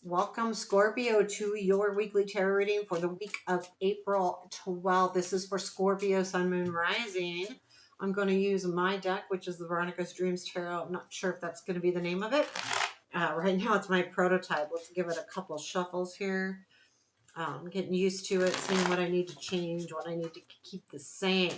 Welcome, Scorpio, to your weekly tarot reading for the week of April 12th. This is for Scorpio, Sun, Moon, Rising. I'm going to use my deck, which is the Veronicas Dreams Tarot. I'm not sure if that's going to be the name of it. Right now, it's my prototype. Let's give it a couple shuffles here. Getting used to it, seeing what I need to change, what I need to keep the same.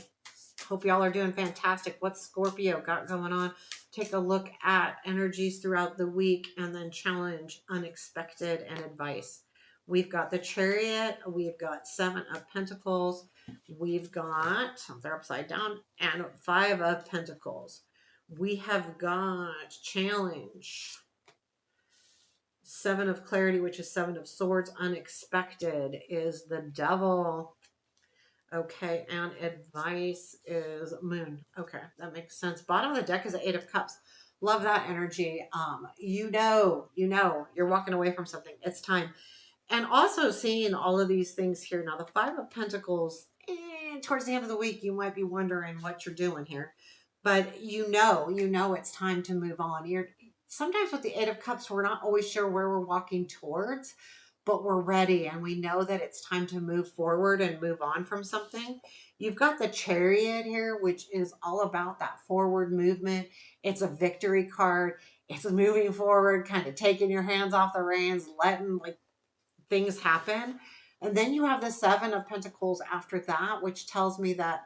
Hope y'all are doing fantastic. What's Scorpio got going on? Take a look at energies throughout the week and then challenge unexpected and advice. We've got the Chariot. We've got Seven of Pentacles. We've got, they're upside down, and Five of Pentacles. We have got challenge. Seven of Clarity, which is Seven of Swords. Unexpected is the Devil. Okay, and advice is Moon. Okay, that makes sense. Bottom of the deck is the Eight of Cups. Love that energy. You're walking away from something. It's time. And also seeing all of these things here. Now, the Five of Pentacles, towards the end of the week, you might be wondering what you're doing here. But it's time to move on. Sometimes with the Eight of Cups, we're not always sure where we're walking towards, but we're ready and we know that it's time to move forward and move on from something. You've got the Chariot here, which is all about that forward movement. It's a victory card. It's moving forward, kind of taking your hands off the reins, letting things happen. And then you have the Seven of Pentacles after that, which tells me that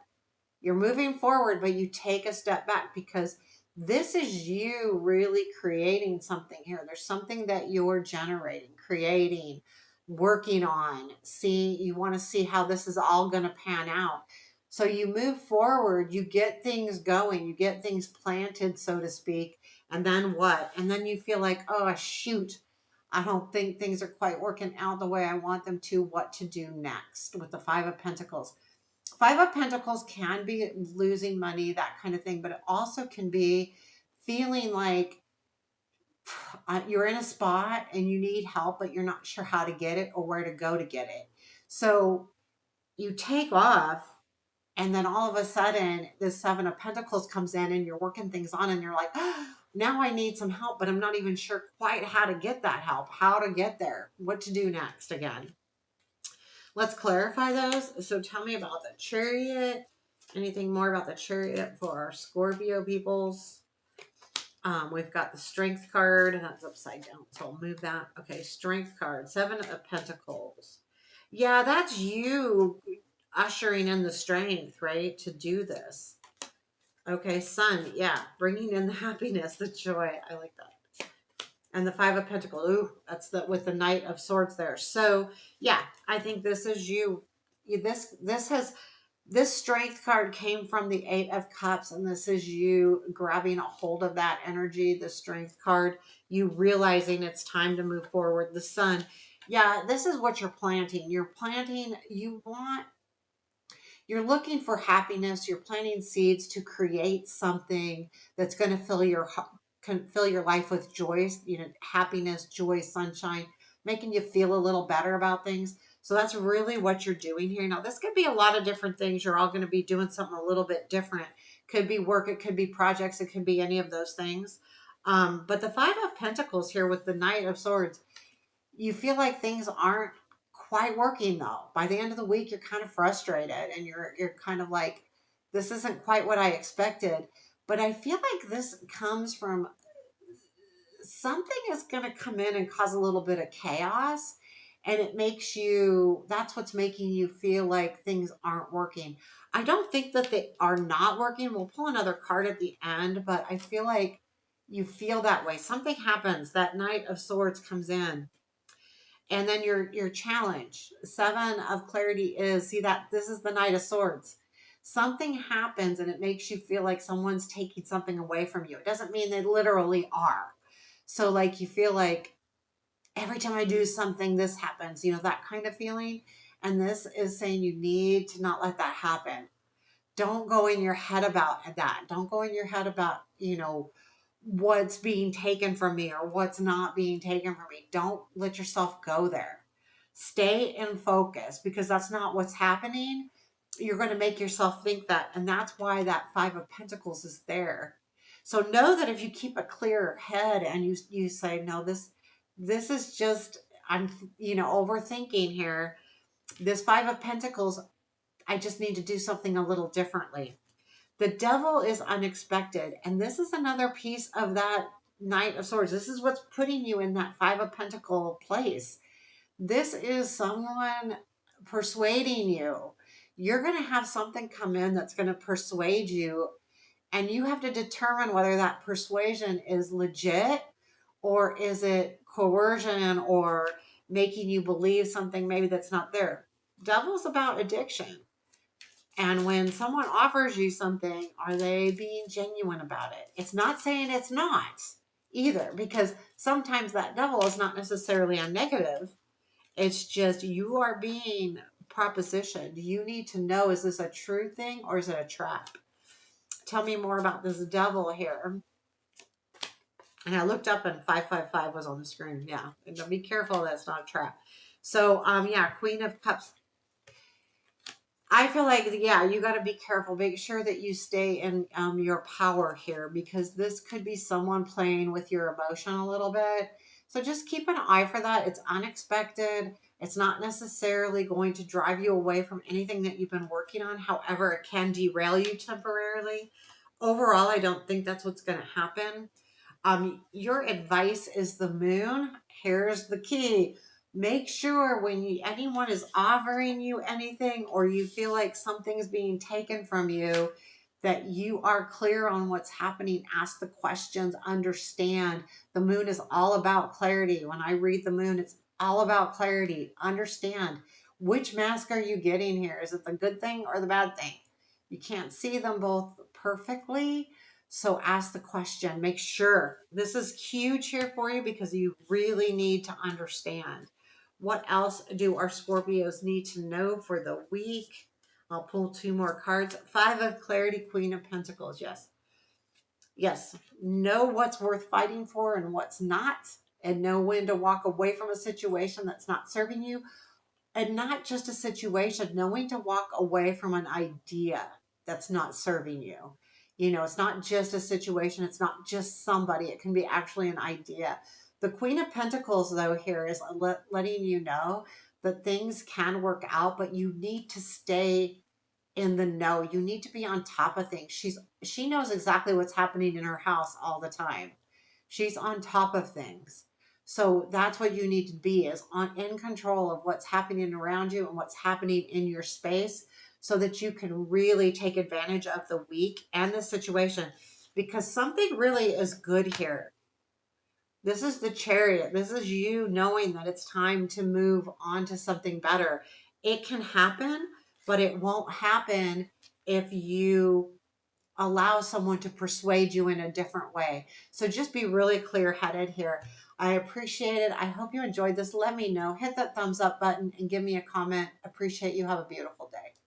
you're moving forward, but you take a step back because this is you really creating something here. There's something that you're generating, creating, working on. You want to see how this is all going to pan out. So you move forward, you get things going, you get things planted, so to speak. And then what? And then you feel like, oh, shoot, I don't think things are quite working out the way I want them to. What to do next with the Five of Pentacles? Five of Pentacles can be losing money, that kind of thing, but it also can be feeling like you're in a spot and you need help, but you're not sure how to get it or where to go to get it. So you take off, and then all of a sudden, this Seven of Pentacles comes in and you're working things on, and you're like, oh, now I need some help, but I'm not even sure quite how to get that help, how to get there, what to do next again. Let's clarify those. So tell me about the Chariot. Anything more about the Chariot for our Scorpio peoples? We've got the Strength card. That's upside down, so I'll move that. Okay, Strength card. Seven of Pentacles. Yeah, that's you ushering in the strength, right, to do this. Okay, Sun. Yeah, bringing in the happiness, the joy. I like that. And the Five of Pentacles. Ooh, that's with the Knight of Swords there. So yeah, I think this is you. This Strength card came from the Eight of Cups, and this is you grabbing a hold of that energy, the Strength card, you realizing it's time to move forward. The Sun. Yeah, this is what you're planting. You're looking for happiness. You're planting seeds to create something that's going to fill your life with joy, happiness, joy, sunshine, making you feel a little better about things. So that's really what you're doing here. Now, this could be a lot of different things. You're all going to be doing something a little bit different. Could be work. It could be projects. It could be any of those things. But the Five of Pentacles here with the Knight of Swords, you feel like things aren't quite working though. By the end of the week, you're kind of frustrated and you're kind of like, this isn't quite what I expected. But I feel like this comes from something is going to come in and cause a little bit of chaos. And that's what's making you feel like things aren't working. I don't think that they are not working. We'll pull another card at the end, but I feel like you feel that way. Something happens. That Knight of Swords comes in. And then your challenge, Seven of Clarity is, see that this is the Knight of Swords. Something happens and it makes you feel like someone's taking something away from you. It doesn't mean they literally are. So like you feel like every time I do something, this happens, that kind of feeling. And this is saying you need to not let that happen. Don't go in your head about that. Don't go in your head about, what's being taken from me or what's not being taken from me. Don't let yourself go there. Stay in focus because that's not what's happening. You're going to make yourself think that. And that's why that Five of Pentacles is there. So know that if you keep a clear head and you say, no, this is just I'm, overthinking here. This Five of Pentacles, I just need to do something a little differently. The Devil is unexpected. And this is another piece of that Knight of Swords. This is what's putting you in that Five of Pentacle place. This is someone persuading you. You're going to have something come in that's going to persuade you, and you have to determine whether that persuasion is legit or is it coercion or making you believe something maybe that's not there. Devil's about addiction. And when someone offers you something, are they being genuine about it? It's not saying it's not either, because sometimes that devil is not necessarily a negative. It's just you are being propositioned. You need to know, is this a true thing or is it a trap? Tell me more about this devil here. And I looked up and 555 was on the screen. Yeah. And be careful that's not a trap. So, yeah, Queen of Cups. I feel like, yeah, you got to be careful. Make sure that you stay in your power here, because this could be someone playing with your emotion a little bit. So just keep an eye for that. It's unexpected. It's not necessarily going to drive you away from anything that you've been working on. However, it can derail you temporarily. Overall, I don't think that's what's going to happen. Your advice is the Moon. Here's the key. Make sure when anyone is offering you anything, or you feel like something's being taken from you, that you are clear on what's happening. Ask the questions, understand. The Moon is all about clarity. When I read the Moon, it's all about clarity. Understand, which mask are you getting here? Is it the good thing or the bad thing? You can't see them both perfectly. So ask the question. Make sure. This is huge here for you, because you really need to understand. What else do our Scorpios need to know for the week? I'll pull two more cards. Five of Clarity, Queen of Pentacles. Yes. Yes. Know what's worth fighting for and what's not, and know when to walk away from a situation that's not serving you. And not just a situation, knowing to walk away from an idea that's not serving you. It's not just a situation. It's not just somebody. It can be actually an idea. The Queen of Pentacles, though, here is letting you know that things can work out, but you need to stay in the know. You need to be on top of things. She knows exactly what's happening in her house all the time. She's on top of things. So that's what you need to be, is in control of what's happening around you and what's happening in your space, so that you can really take advantage of the week and the situation, because something really is good here. This is the Chariot. This is you knowing that it's time to move on to something better. It can happen, but it won't happen if you allow someone to persuade you in a different way. So just be really clear-headed here. I appreciate it. I hope you enjoyed this. Let me know. Hit that thumbs up button and give me a comment. Appreciate you. Have a beautiful day.